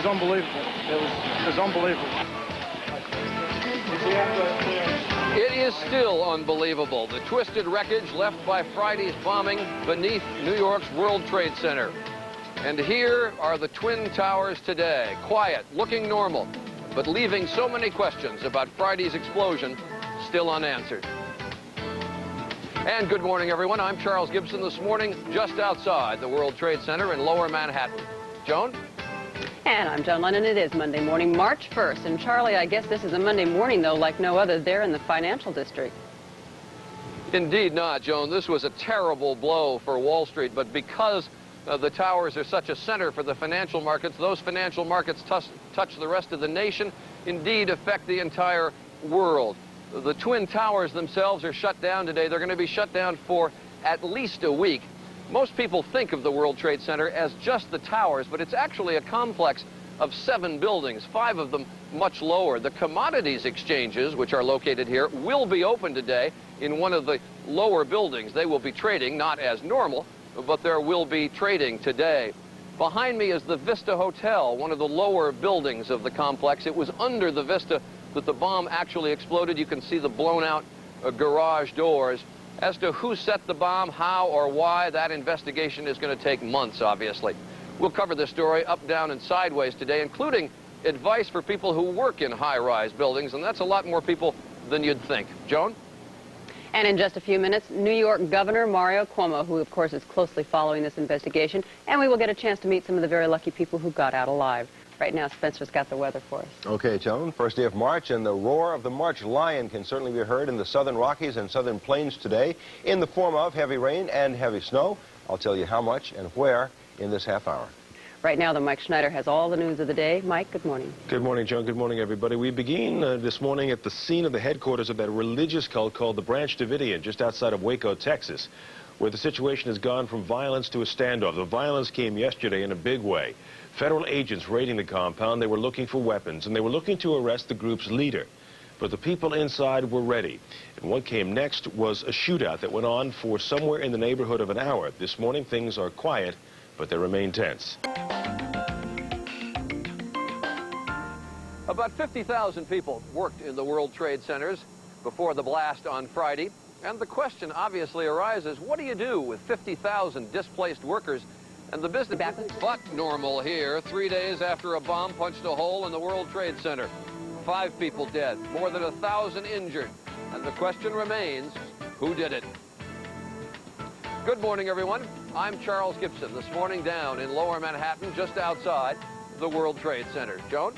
was unbelievable. It was unbelievable. It is still unbelievable, the twisted wreckage left by Friday's bombing beneath New York's World Trade Center. And here are the Twin Towers today, quiet, looking normal, but leaving so many questions about Friday's explosion still unanswered. And good morning, everyone. I'm Charles Gibson this morning, just outside the World Trade Center in Lower Manhattan. Joan? And I'm Joan Lennon. It is Monday morning, March 1st. And Charlie, I guess this is a Monday morning, though, like no other there in the financial district. Indeed not, Joan. This was a terrible blow for Wall Street, but because the towers are such a center for the financial markets, those financial markets touch the rest of the nation, indeed affect the entire world. The Twin Towers themselves are shut down today. They're going to be shut down for at least a week. Most people think of the World Trade Center as just the towers, but it's actually a complex of 7 buildings, 5 of them much lower. The commodities exchanges, which are located here, will be open today in one of the lower buildings. They will be trading, not as normal, but there will be trading today. Behind me is the Vista Hotel, one of the lower buildings of the complex. It was under the Vista that the bomb actually exploded. You can see the blown out garage doors. As to who set the bomb, how, or why, that investigation is going to take months, obviously. We'll cover this story up, down, and sideways today, including advice for people who work in high-rise buildings, and that's a lot more people than you'd think. Joan? And in just a few minutes, New York Governor Mario Cuomo, who, of course, is closely following this investigation, and we will get a chance to meet some of the very lucky people who got out alive. Right now, Spencer's got the weather for us. Okay, Joan. First day of March, and the roar of the March lion can certainly be heard in the southern Rockies and southern plains today in the form of heavy rain and heavy snow. I'll tell you how much and where in this half hour. Right now, Mike Schneider has all the news of the day. Mike, good morning. Good morning, Joan. Good morning, everybody. We begin this morning at the scene of the headquarters of that religious cult called the Branch Davidian, just outside of Waco, Texas, where the situation has gone from violence to a standoff. The violence came yesterday in a big way. Federal agents raiding the compound, they were looking for weapons, and they were looking to arrest the group's leader. But the people inside were ready. And what came next was a shootout that went on for somewhere in the neighborhood of an hour. This morning, things are quiet, but they remain tense. About 50,000 people worked in the World Trade Centers before the blast on Friday. And the question obviously arises, what do you do with 50,000 displaced workers? And the business but normal here, 3 days after a bomb punched a hole in the World Trade Center. 5 people dead, more than 1,000 injured. And the question remains, who did it? Good morning, everyone. I'm Charles Gibson. This morning down in Lower Manhattan, just outside the World Trade Center. Joan?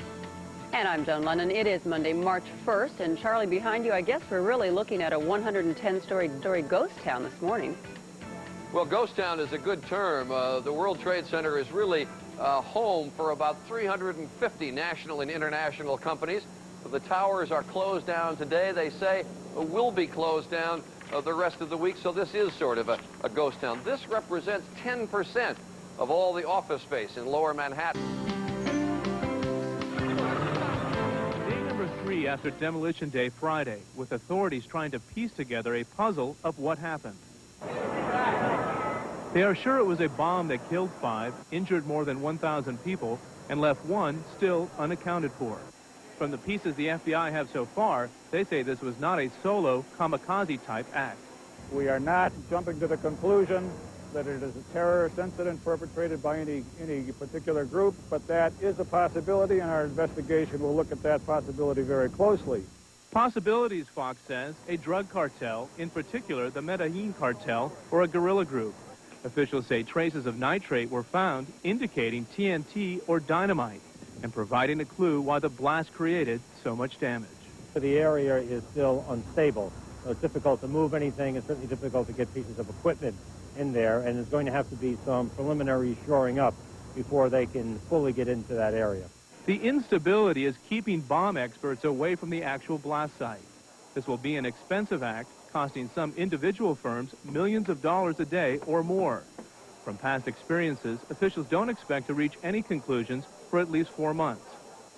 And I'm Joan Lennon. It is Monday, March 1st. And Charlie, behind you, I guess we're really looking at a 110-story ghost town this morning. Well, ghost town is a good term. The World Trade Center is really home for about 350 national and international companies. The towers are closed down today. They say will be closed down the rest of the week, so this is sort of a ghost town. This represents 10% of all the office space in Lower Manhattan. Day number 3 after Demolition Day Friday, with authorities trying to piece together a puzzle of what happened. They are sure it was a bomb that killed 5, injured more than 1,000 people, and left 1 still unaccounted for. From the pieces the FBI have so far, they say this was not a solo kamikaze-type act. We are not jumping to the conclusion that it is a terrorist incident perpetrated by any particular group, but that is a possibility, and our investigation will look at that possibility very closely. Possibilities, Fox says, a drug cartel, in particular the Medellin cartel, or a guerrilla group. Officials say traces of nitrate were found, indicating TNT or dynamite, and providing a clue why the blast created so much damage. The area is still unstable, so it's difficult to move anything. It's certainly difficult to get pieces of equipment in there, and there's going to have to be some preliminary shoring up before they can fully get into that area. The instability is keeping bomb experts away from the actual blast site. This will be an expensive act, costing some individual firms millions of dollars a day or more. From past experiences, officials don't expect to reach any conclusions for at least 4 months.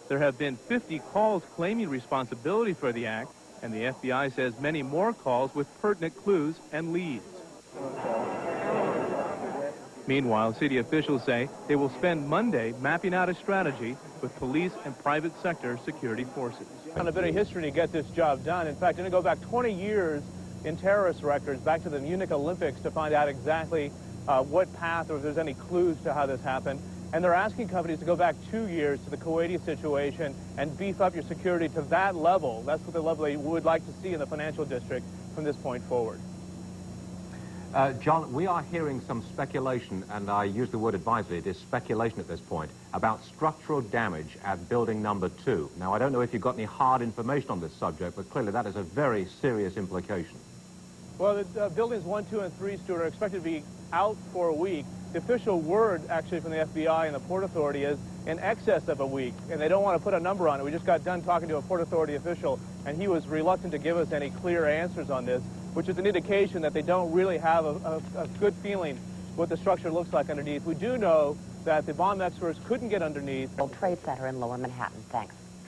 There have been 50 calls claiming responsibility for the act, and the FBI says many more calls with pertinent clues and leads. Meanwhile, city officials say they will spend Monday mapping out a strategy with police and private sector security forces. On a bit of history to get this job done. In fact, going to go back 20 years in terrorist records, back to the Munich Olympics, to find out exactly what path or if there's any clues to how this happened. And they're asking companies to go back 2 years to the Kuwaiti situation and beef up your security to that level. That's what the level they would like to see in the financial district from this point forward. John, we are hearing some speculation, and I use the word advisedly, it is speculation at this point, about structural damage at building number 2. Now, I don't know if you've got any hard information on this subject, but clearly that is a very serious implication. Well, the buildings 1, 2, and 3, Stuart, are expected to be out for a week. The official word, actually, from the FBI and the Port Authority is in excess of a week, and they don't want to put a number on it. We just got done talking to a Port Authority official, and he was reluctant to give us any clear answers on this, which is an indication that they don't really have a good feeling what the structure looks like underneath. We do know that the bomb experts couldn't get underneath. World Trade Center in Lower Manhattan. Thanks.